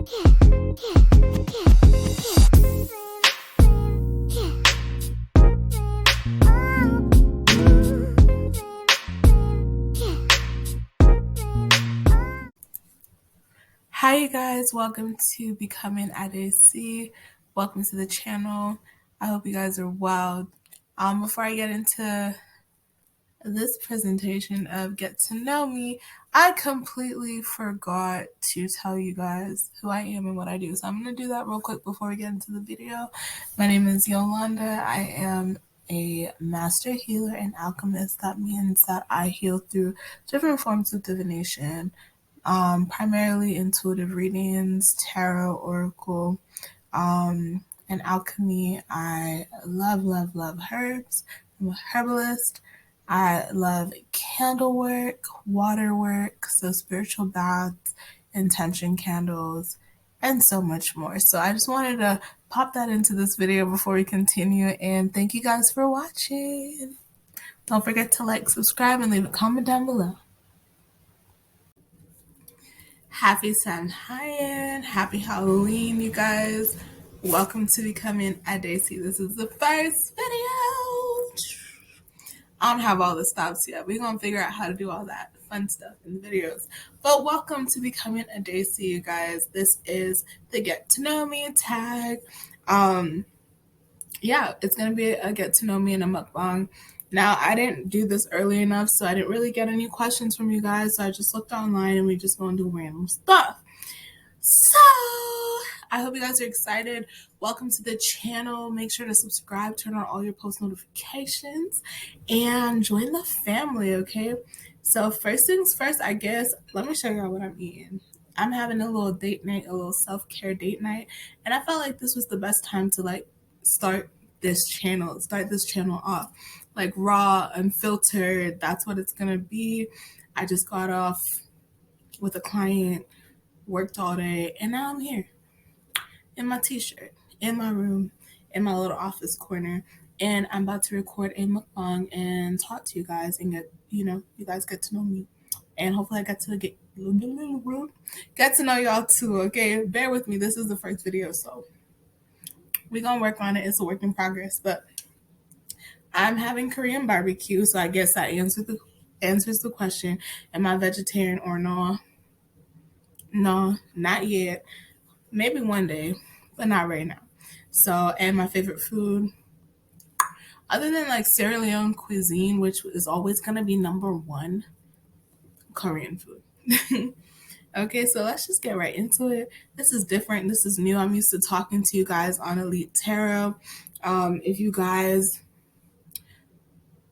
Hi you guys, welcome to Becoming App Adjessi. Welcome to the channel. I hope you guys are well. Before I get into this presentation of Get to Know Me, I completely forgot to tell you guys who I am and what I do. So I'm going to do that real quick before we get into the video. My name is Yolanda. I am a master healer and alchemist. That means that I heal through different forms of divination. Primarily intuitive readings, tarot, oracle, and alchemy. I love herbs. I'm a herbalist. I love candle work, water work, so spiritual baths, intention candles, and so much more. So I just wanted to pop that into this video before we continue, and thank you guys for watching. Don't forget to like, subscribe, and leave a comment down below. Happy Samhain, happy Halloween, you guys. Welcome to Becoming App Adjessi. This is the first video. I don't have all the stops yet. We're going to figure out how to do all that fun stuff in the videos. But welcome to Becoming App Adjessi, you guys. This is the Get to Know Me tag. Yeah, it's going to be a Get to Know Me and a mukbang. Now, I didn't do this early enough, so I didn't really get any questions from you guys. So I just looked online and we just going to do random stuff. So I hope you guys are excited. Welcome to the channel. Make sure to subscribe, turn on all your post notifications, and join the family, okay? So first things first, I guess, let me show y'all what I'm eating. I'm having a little date night, a little self-care date night, and I felt like this was the best time to start this channel off. Like raw, unfiltered, that's what it's gonna be. I just got off with a client, worked all day, and now I'm here in my t-shirt, in my room, in my little office corner, and I'm about to record a mukbang and talk to you guys and you guys get to know me. And hopefully I get to know y'all too, okay? Bear with me, this is the first video, so we're gonna work on it. It's a work in progress, but I'm having Korean barbecue, so I guess that answers the question, am I vegetarian or no? No, not yet. Maybe one day, but not right now. So, and my favorite food, other than like Sierra Leone cuisine, which is always going to be number one, Korean food. Okay, so let's just get right into it. This is different. This is new. I'm used to talking to you guys on Elite Tarot. If you guys,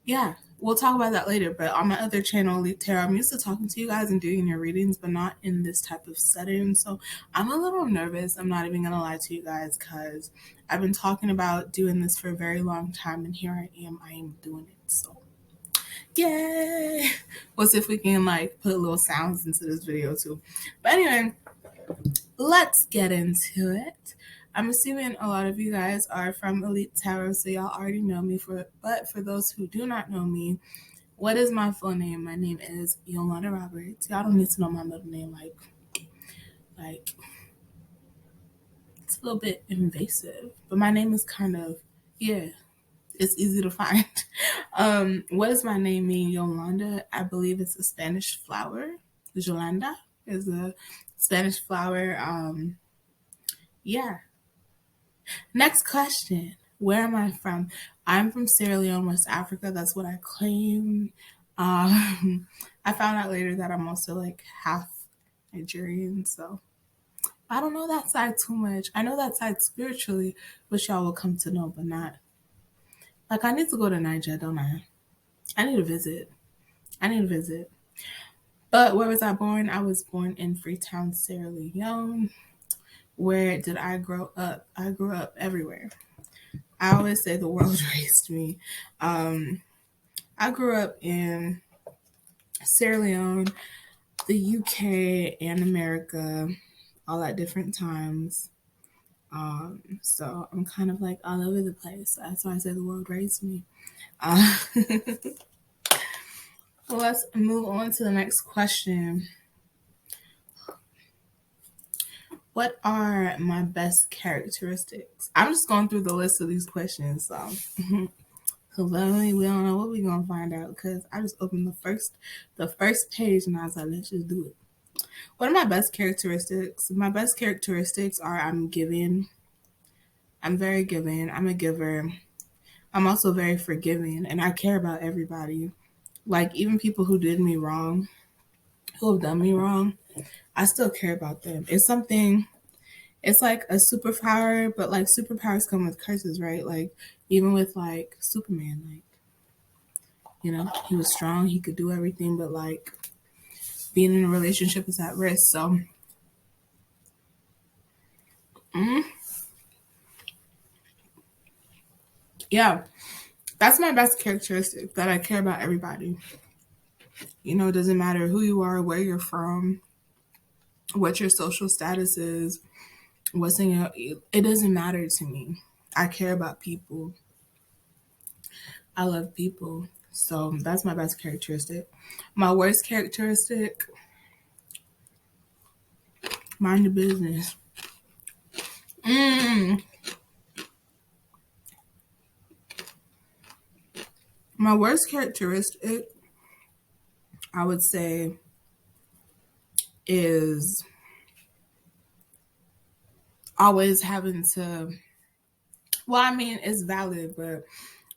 yeah, we'll talk about that later. But on my other channel, Elite Tarot, I'm used to talking to you guys and doing your readings, but not in this type of setting. So I'm a little nervous. I'm not even going to lie to you guys because I've been talking about doing this for a very long time. And here I am doing it. So yay! Let's see if we can put little sounds into this video too. But anyway, let's get into it. I'm assuming a lot of you guys are from Elite Tarot, so y'all already know me. But for those who do not know me, what is my full name? My name is Yolanda Roberts. Y'all don't need to know my middle name. Like it's a little bit invasive, but my name is kind of, yeah, it's easy to find. What does my name mean? Yolanda, I believe it's a Spanish flower. Yolanda is a Spanish flower. Yeah. Next question. Where am I from? I'm from Sierra Leone, West Africa. That's what I claim. I found out later that I'm also half Nigerian, so I don't know that side too much. I know that side spiritually, which y'all will come to know, but not. I need to go to Niger, don't I? I need to visit. But where was I born? I was born in Freetown, Sierra Leone. Where did I grow up? I grew up everywhere. I always say the world raised me. I grew up in Sierra Leone, the UK, and America, all at different times. So I'm kind of all over the place. That's why I say the world raised me. Well, let's move on to the next question. What are my best characteristics? I'm just going through the list of these questions, so clearly we don't know what we're gonna find out because I just opened the first page and I was like, let's just do it. What are my best characteristics? My best characteristics are I'm giving. I'm very giving. I'm a giver. I'm also very forgiving, and I care about everybody. Like even people who did me wrong, who have done me wrong, I still care about them. It's something. It's like a superpower, but like superpowers come with curses, right? Like even with like Superman, like he was strong, he could do everything, but like being in a relationship is at risk. So, mm, yeah, that's my best characteristic that I care about everybody. It doesn't matter who you are, where you're from, what your social status is, what's in your. It doesn't matter to me. I care about people. I love people. So that's my best characteristic. My worst characteristic, mind your business. Mm, my worst characteristic, I would say, is always having to. Well, I mean, it's valid, but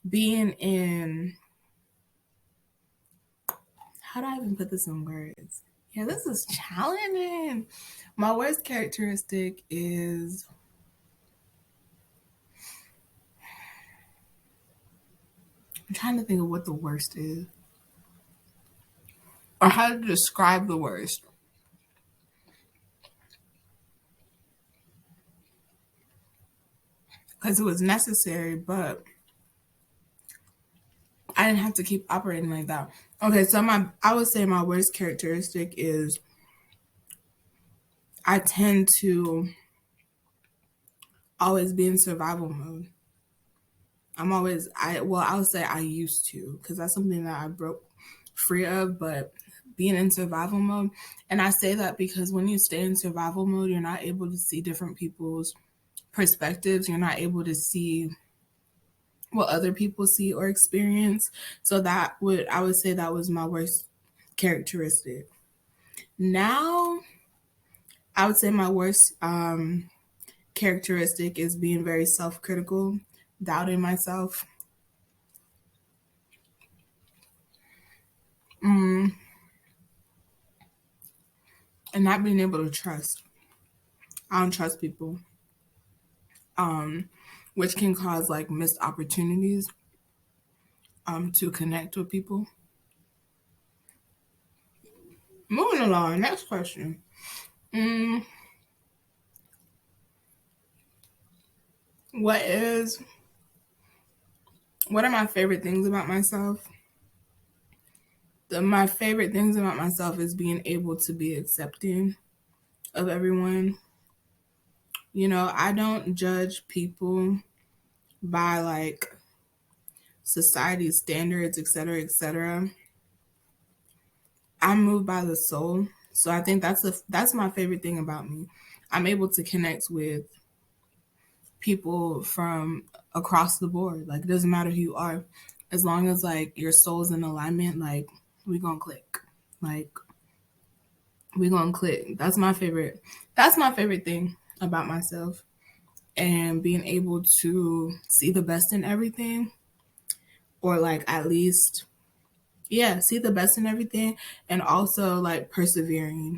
being in. How do I even put this in words? Yeah, this is challenging. My worst characteristic is. I'm trying to think of what the worst is, or how to describe the worst, because it was necessary, but I didn't have to keep operating like that. Okay, so I would say my worst characteristic is I tend to always be in survival mode. I would say I used to, because that's something that I broke free of, but being in survival mode. And I say that because when you stay in survival mode, you're not able to see different people's perspectives. You're not able to see what other people see or experience. So I would say that was my worst characteristic. Now, I would say my worst characteristic is being very self critical, doubting myself, mm, and not being able to trust. I don't trust people, um, which can cause like missed opportunities to connect with people. Moving along, next question. Mm, what is what are my favorite things about myself? My favorite things about myself is being able to be accepting of everyone. I don't judge people by like society's standards, et cetera, et cetera. I'm moved by the soul. So I think that's my favorite thing about me. I'm able to connect with people from across the board. Like it doesn't matter who you are. As long as like your soul's in alignment, like we gonna click. Like we gonna click. That's my favorite thing about myself. And being able to see the best in everything, or like at least, yeah, see the best in everything, and also like perseverance.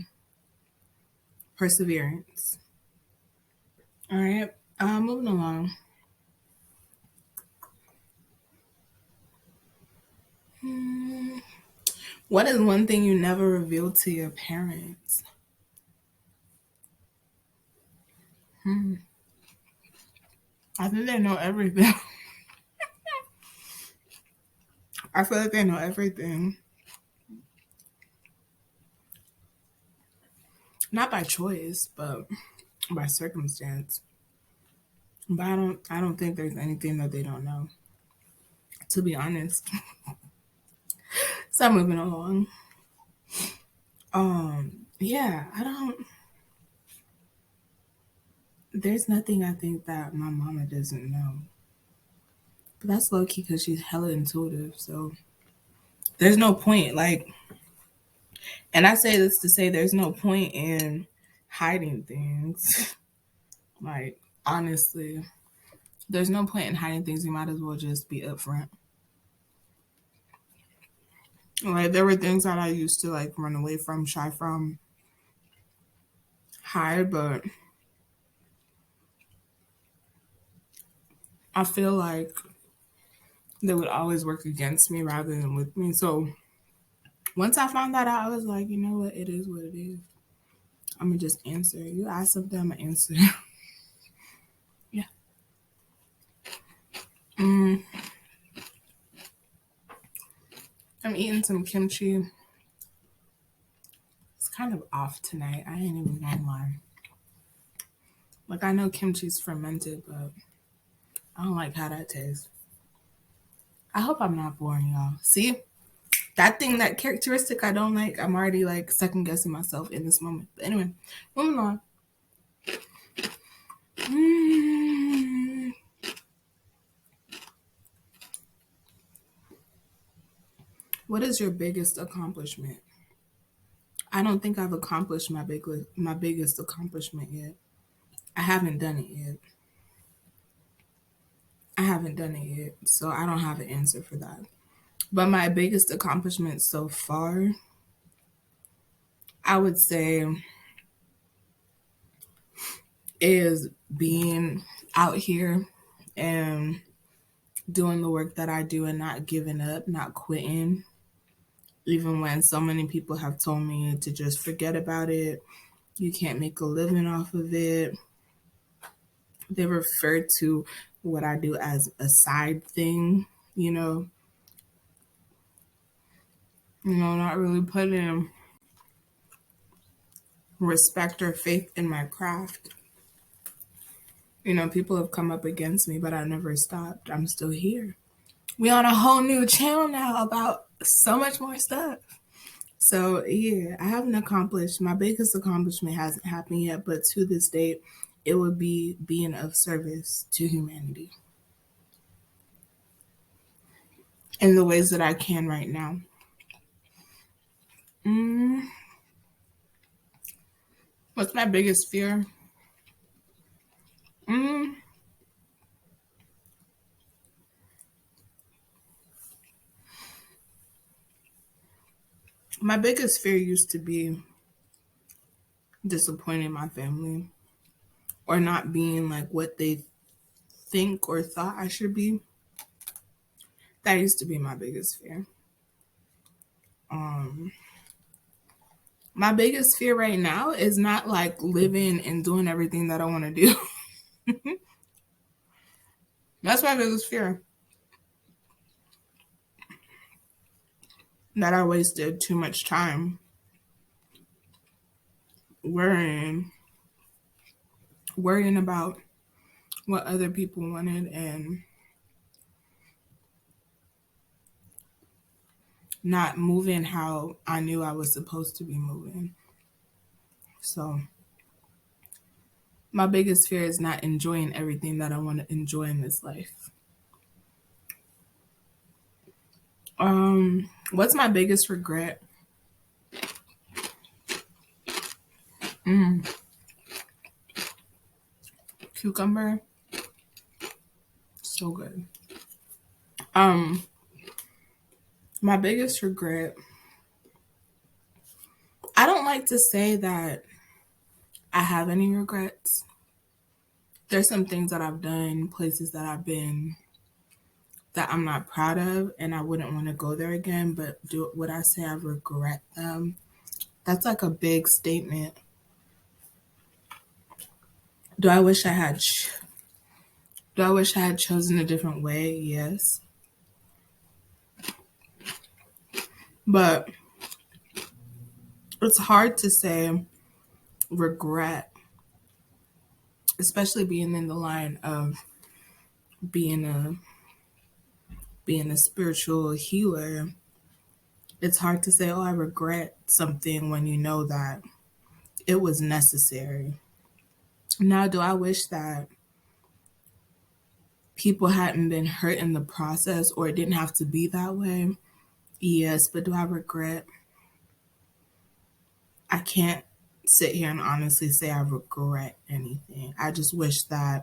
All right, moving along. Hmm. What is one thing you never revealed to your parents? Hmm. I think they know everything. I feel like they know everything, not by choice, but by circumstance. But I don't think there's anything that they don't know, to be honest. So moving along. Yeah, I don't. There's nothing I think that my mama doesn't know. But that's low key because she's hella intuitive. So there's no point. Like, and I say this to say there's no point in hiding things. Like, honestly, there's no point in hiding things. You might as well just be upfront. Like, there were things that I used to like run away from, shy from, hide, but I feel like they would always work against me rather than with me. So once I found that out, I was like, you know what? It is what it is. I'm gonna just answer. You ask something, I'm gonna answer. Yeah. Mm, I'm eating some kimchi. It's kind of off tonight. I ain't even gonna lie. Like, I know kimchi's fermented, but I don't like how that tastes. I hope I'm not boring y'all. See, that thing, that characteristic I don't like, I'm already like second guessing myself in this moment. But anyway, moving on. Mm, what is your biggest accomplishment? I don't think I've accomplished my biggest accomplishment yet. I haven't done it yet. I haven't done it yet, so I don't have an answer for that. But my biggest accomplishment so far, I would say, is being out here and doing the work that I do and not giving up, not quitting, even when so many people have told me to just forget about it. You can't make a living off of it. They refer to what I do as a side thing, you know, not really putting respect or faith in my craft. People have come up against me, but I never stopped. I'm still here. We on a whole new channel now about so much more stuff. So yeah, I haven't accomplished, my biggest accomplishment hasn't happened yet, but to this date, it would be being of service to humanity in the ways that I can right now. Mm, what's my biggest fear? Mm, my biggest fear used to be disappointing my family or not being like what they think or thought I should be. That used to be my biggest fear. Um, my biggest fear right now is not like living and doing everything that I want to do. That's my biggest fear. That I wasted too much time worrying, worrying about what other people wanted and not moving how I knew I was supposed to be moving. So my biggest fear is not enjoying everything that I want to enjoy in this life. What's my biggest regret? Mm, cucumber, so good. Um, my biggest regret. I don't like to say that I have any regrets. There's some things that I've done, places that I've been that I'm not proud of, and I wouldn't want to go there again. But would I say I regret them? That's like a big statement. Do I wish I had? Do I wish I had chosen a different way? Yes, but it's hard to say regret, especially being in the line of being a being a spiritual healer. It's hard to say, oh, I regret something when you know that it was necessary. Now, do I wish that people hadn't been hurt in the process or it didn't have to be that way? Yes, but do I regret? I can't sit here and honestly say I regret anything. I just wish that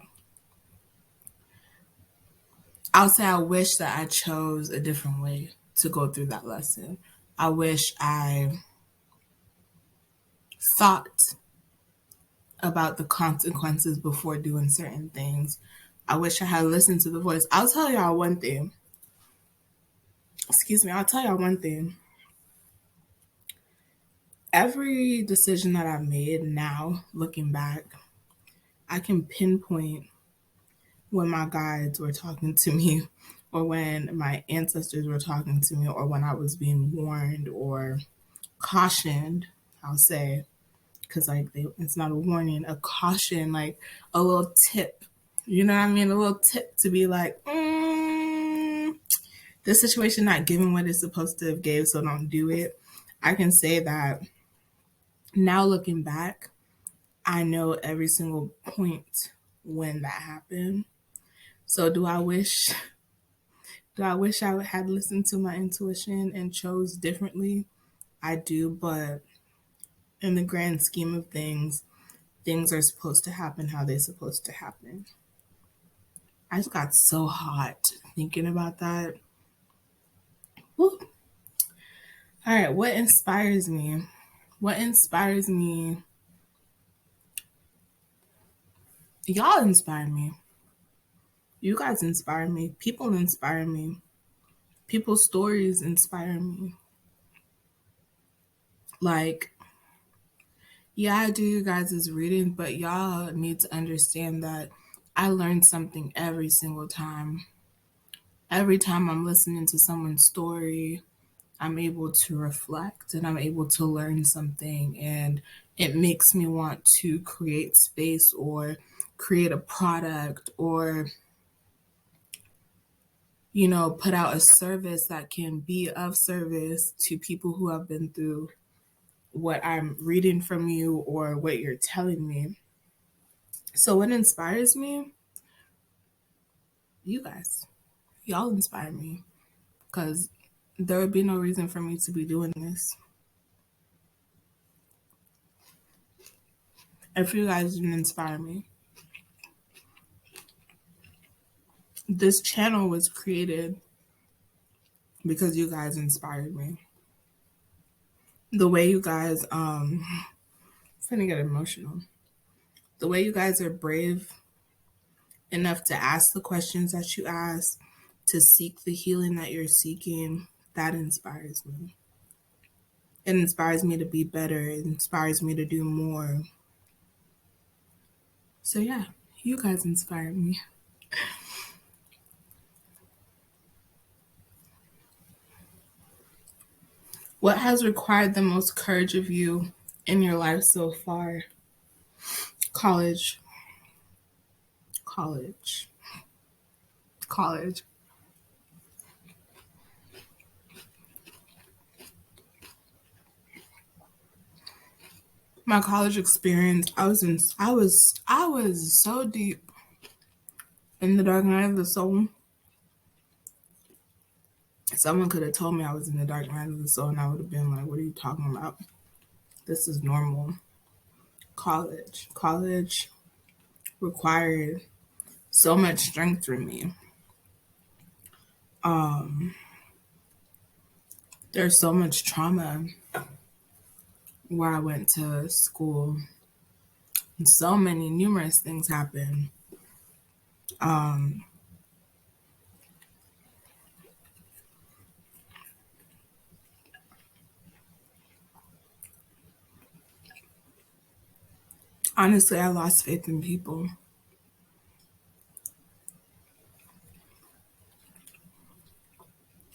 I'll say I wish that I chose a different way to go through that lesson. I wish I thought about the consequences before doing certain things. I wish I had listened to the voice. I'll tell y'all one thing. Excuse me, I'll tell y'all one thing. Every decision that I've made now, looking back, I can pinpoint when my guides were talking to me, or when my ancestors were talking to me, or when I was being warned or cautioned, I'll say, because it's not a warning, a caution, like a little tip. You know what I mean? A little tip to be like, this situation not giving what it's supposed to have gave, so don't do it. I can say that now looking back, I know every single point when that happened. So do I wish I had listened to my intuition and chose differently? I do, but in the grand scheme of things, things are supposed to happen how they're supposed to happen. I just got so hot thinking about that. Woo. All right, what inspires me? What inspires me? Y'all inspire me. You guys inspire me. People inspire me. People's stories inspire me. Like, yeah, I do you guys' reading, but y'all need to understand that I learn something every single time. Every time I'm listening to someone's story, I'm able to reflect and I'm able to learn something, and it makes me want to create space or create a product or put out a service that can be of service to people who have been through what I'm reading from you or what you're telling me. So what inspires me? You guys. Y'all inspire me, because there would be no reason for me to be doing this if you guys didn't inspire me. This channel was created because you guys inspired me. The way you guys, I'm finna get emotional. The way you guys are brave enough to ask the questions that you ask, to seek the healing that you're seeking, that inspires me. It inspires me to be better. It inspires me to do more. So yeah, you guys inspire me. What has required the most courage of you in your life so far? College. College. College. My college experience, I was so deep in the dark night of the soul. Someone could have told me I was in the dark night of the soul and I would have been like, what are you talking about? This is normal. College. College required so much strength from me. There's so much trauma where I went to school. And so many numerous things happened. Honestly, I lost faith in people.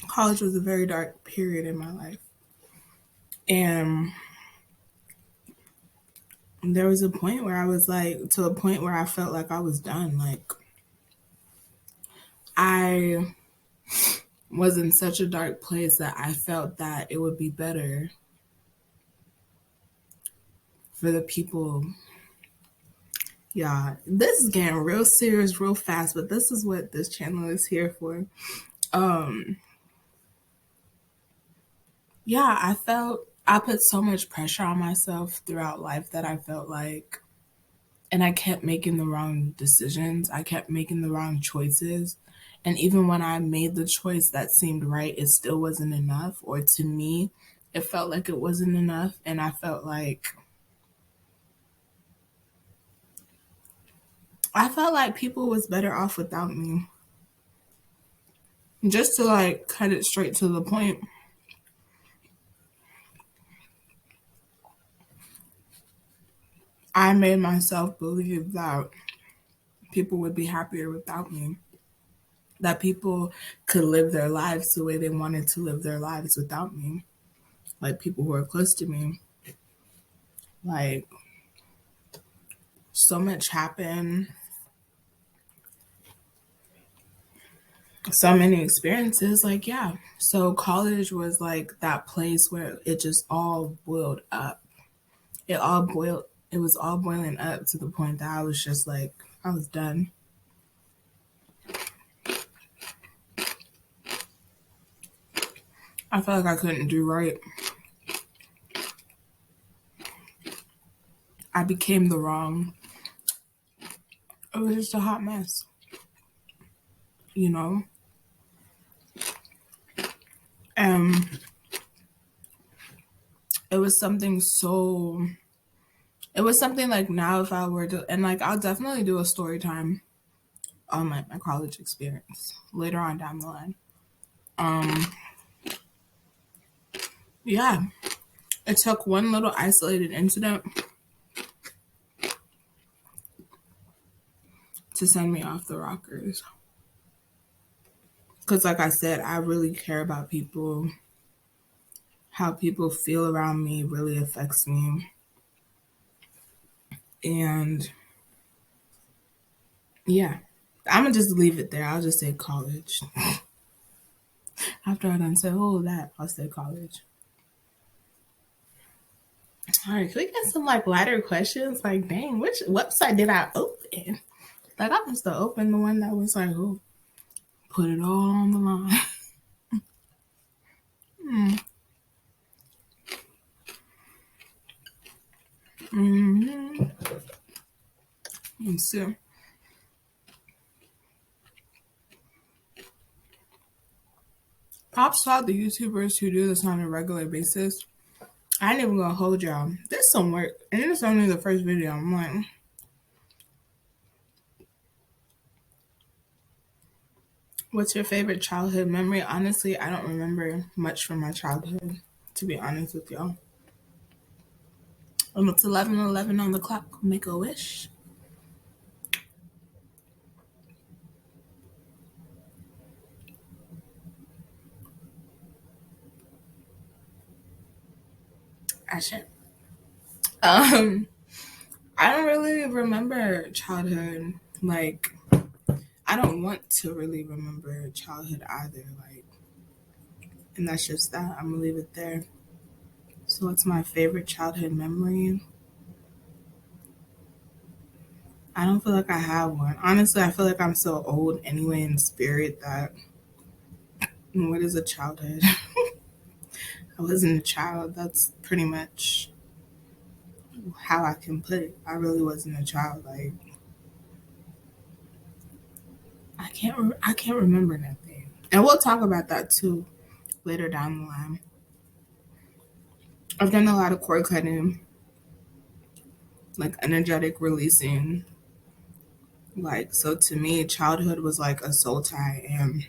College was a very dark period in my life. And there was a point where I was like, to a point where I felt like I was done. Like, I was in such a dark place that I felt that it would be better for the people Yeah, this is getting real serious real fast, but this is what this channel is here for. Um, yeah, I put so much pressure on myself throughout life that I felt like, and I kept making the wrong decisions. I kept making the wrong choices. And even when I made the choice that seemed right, it still wasn't enough. Or to me, it felt like it wasn't enough. And I felt like people was better off without me. Just to like cut it straight to the point, I made myself believe that people would be happier without me. That people could live their lives the way they wanted to live their lives without me. Like people who are close to me. Like so much happened, so many experiences. Like, yeah. So college was like that place where it just all boiled up. It was all boiling up to the point that I was just like, I was done. I felt like I couldn't do right. I became the wrong. It was just a hot mess, you know? And it was something so, it was something like now if I were to, and like I'll definitely do a story time on like my college experience later on down the line. Um, yeah, it took one little isolated incident to send me off the rockers. Because, like I said, I really care about people. How people feel around me really affects me. And yeah, I'm going to just leave it there. I'll just say college. After I done said all of that, I'll say college. All right, can we get some like lighter questions? Like, dang, which website did I open? Like, I must have opened the one that was like, oh, put it all on the line. Mm-hmm. So, props out the YouTubers who do this on a regular basis. I ain't even gonna hold y'all. There's some work, and it's only the first video. I'm like, what's your favorite childhood memory? Honestly, I don't remember much from my childhood, to be honest with y'all. It's 11:11 on the clock. Make a wish. I should. Um, I don't really remember childhood. Like, I don't want to really remember childhood either. Like, and that's just that. I'm gonna leave it there. So, what's my favorite childhood memory? I don't feel like I have one. Honestly, I feel like I'm so old anyway in spirit that what is a childhood? I wasn't a child. That's pretty much how I can put it. I really wasn't a child. Like I can't remember nothing. And we'll talk about that too later down the line. I've done a lot of cord cutting, like energetic releasing. Like so to me, childhood was like a soul tie, and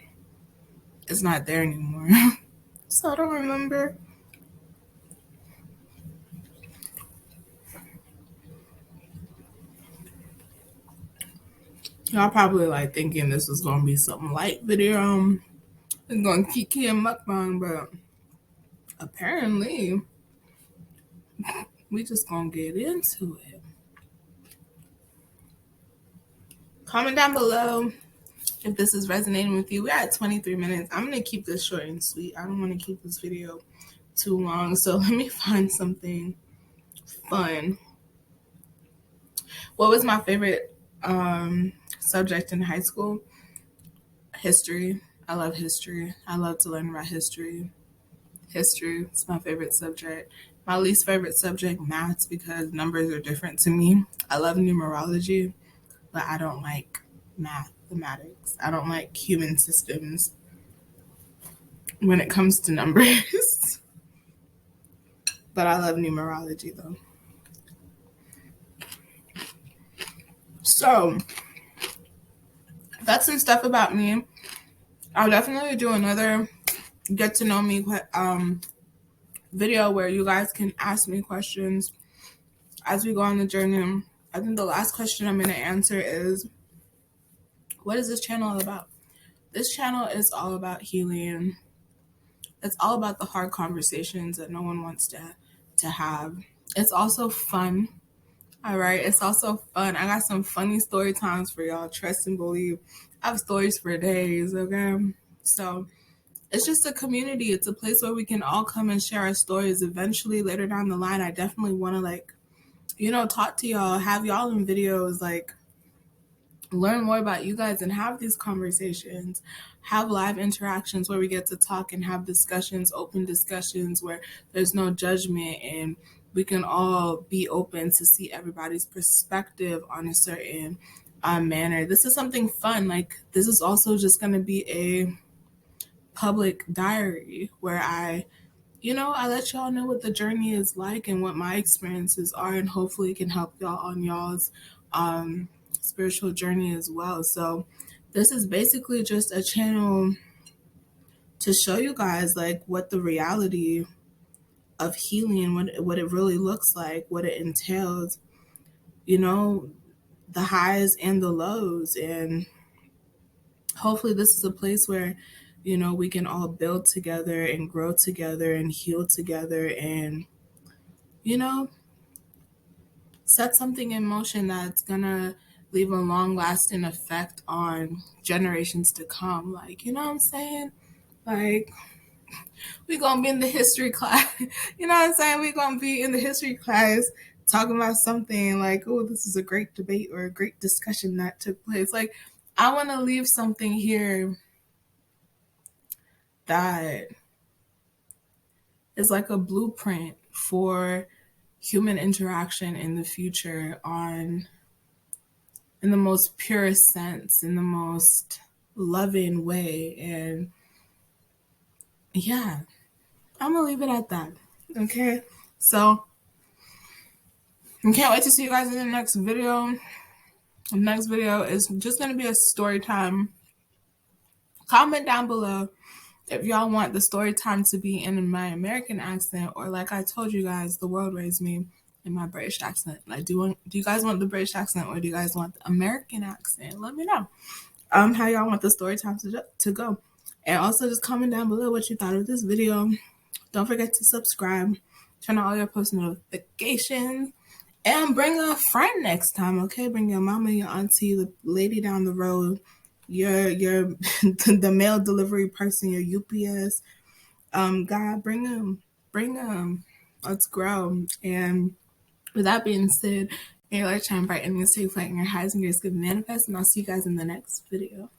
it's not there anymore. So I don't remember. Y'all probably like thinking this was gonna be some light video. It's gonna kiki and mukbang, but apparently we just gonna get into it. Comment down below if this is resonating with you. We're at 23 minutes. I'm gonna keep this short and sweet. I don't want to keep this video too long, so let me find something fun. What was my favorite subject in high school? History. I love history. I love to learn about history. History is my favorite subject. My least favorite subject, maths, because numbers are different to me. I love numerology, but I don't like mathematics. I don't like human systems when it comes to numbers. But I love numerology though. So that's some stuff about me. I'll definitely do another get to know me video where you guys can ask me questions as we go on the journey. I think the last question I'm going to answer is, what is this channel all about? This channel is all about healing. It's all about the hard conversations that no one wants to have. It's also fun. All right. It's also fun. I got some funny story times for y'all. Trust and believe. I have stories for days. Okay. So it's just a community. It's a place where we can all come and share our stories. Eventually, later down the line, I definitely want to, talk to y'all, have y'all in videos, learn more about you guys and have these conversations, have live interactions where we get to talk and have discussions, open discussions where there's no judgment and we can all be open to see everybody's perspective on a certain manner. This is something fun. This is also just going to be a public diary where I let y'all know what the journey is like and what my experiences are, and hopefully it can help y'all on y'all's spiritual journey as well. So this is basically just a channel to show you guys what the reality of healing, what it really looks like, what it entails, the highs and the lows. And hopefully this is a place where we can all build together and grow together and heal together and set something in motion that's gonna leave a long lasting effect on generations to come. You know what I'm saying? We gonna be in the history class. You know what I'm saying? We gonna be in the history class talking about something oh, this is a great debate or a great discussion that took place. I want to leave something here that is like a blueprint for human interaction in the future in the most purest sense, in the most loving way. And yeah, I'm gonna leave it at that. Okay, so I can't wait to see you guys in the next video. The next video is just gonna be a story time. Comment down below if y'all want the story time to be in my American accent, or like I told you guys, the world raised me in my British accent. Do you guys want the British accent, or do you guys want the American accent? Let me know how y'all want the story time to go. And also just comment down below what you thought of this video. Don't forget to subscribe, turn on all your post notifications, and bring a friend next time, okay? Bring your mama, your auntie, the lady down the road, your the mail delivery person, your UPS. God, bring them. Let's grow. And with that being said, may your light shine bright and your safe light in your highs and your good manifest. And I'll see you guys in the next video.